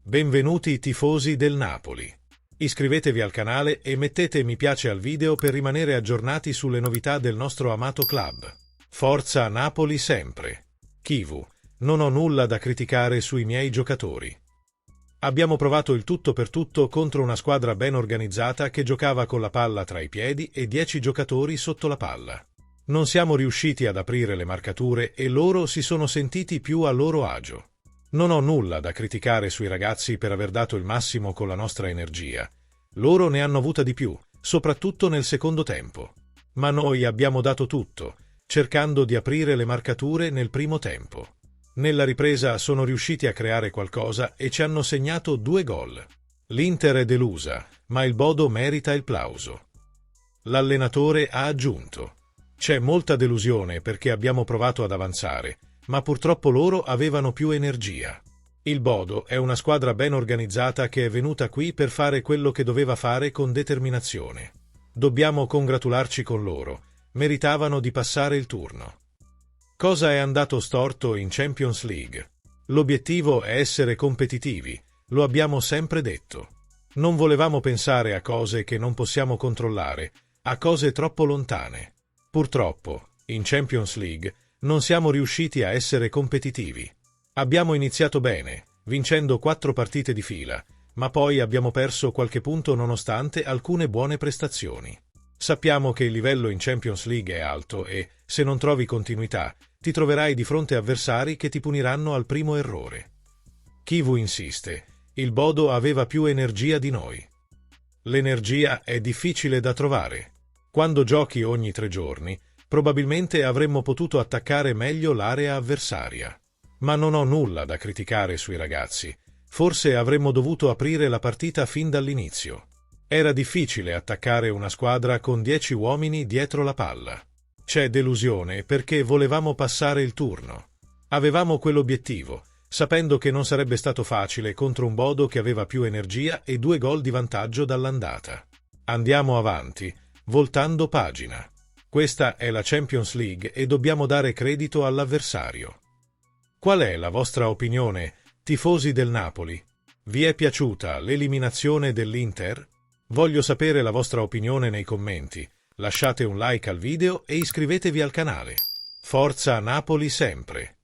Benvenuti tifosi del Napoli. Iscrivetevi al canale e mettete mi piace al video per rimanere aggiornati sulle novità del nostro amato club. Forza Napoli sempre. Chivu, non ho nulla da criticare sui miei giocatori. Abbiamo provato il tutto per tutto contro una squadra ben organizzata che giocava con la palla tra i piedi e 10 giocatori sotto la palla. Non siamo riusciti ad aprire le marcature e loro si sono sentiti più a loro agio. Non ho nulla da criticare sui ragazzi per aver dato il massimo con la nostra energia. Loro ne hanno avuta di più, soprattutto nel secondo tempo. Ma noi abbiamo dato tutto, cercando di aprire le marcature nel primo tempo. Nella ripresa sono riusciti a creare qualcosa e ci hanno segnato 2 gol. L'Inter è delusa, ma il Bodo merita il plauso. L'allenatore ha aggiunto: c'è molta delusione perché abbiamo provato ad avanzare, ma purtroppo loro avevano più energia. Il Bodo è una squadra ben organizzata che è venuta qui per fare quello che doveva fare con determinazione. Dobbiamo congratularci con loro, meritavano di passare il turno. Cosa è andato storto in Champions League? L'obiettivo è essere competitivi, lo abbiamo sempre detto. Non volevamo pensare a cose che non possiamo controllare, a cose troppo lontane. Purtroppo, in Champions League, non siamo riusciti a essere competitivi. Abbiamo iniziato bene, vincendo 4 partite di fila, ma poi abbiamo perso qualche punto nonostante alcune buone prestazioni. Sappiamo che il livello in Champions League è alto e, se non trovi continuità, ti troverai di fronte a avversari che ti puniranno al primo errore. Chivu insiste: il Bodo aveva più energia di noi. L'energia è difficile da trovare. Quando giochi ogni 3 giorni, probabilmente avremmo potuto attaccare meglio l'area avversaria. Ma non ho nulla da criticare sui ragazzi. Forse avremmo dovuto aprire la partita fin dall'inizio. Era difficile attaccare una squadra con 10 uomini dietro la palla. C'è delusione perché volevamo passare il turno. Avevamo quell'obiettivo, sapendo che non sarebbe stato facile contro un Bodo che aveva più energia e 2 gol di vantaggio dall'andata. Andiamo avanti, voltando pagina. Questa è la Champions League e dobbiamo dare credito all'avversario. Qual è la vostra opinione, tifosi del Napoli? Vi è piaciuta l'eliminazione dell'Inter? Voglio sapere la vostra opinione nei commenti. Lasciate un like al video e iscrivetevi al canale. Forza Napoli sempre!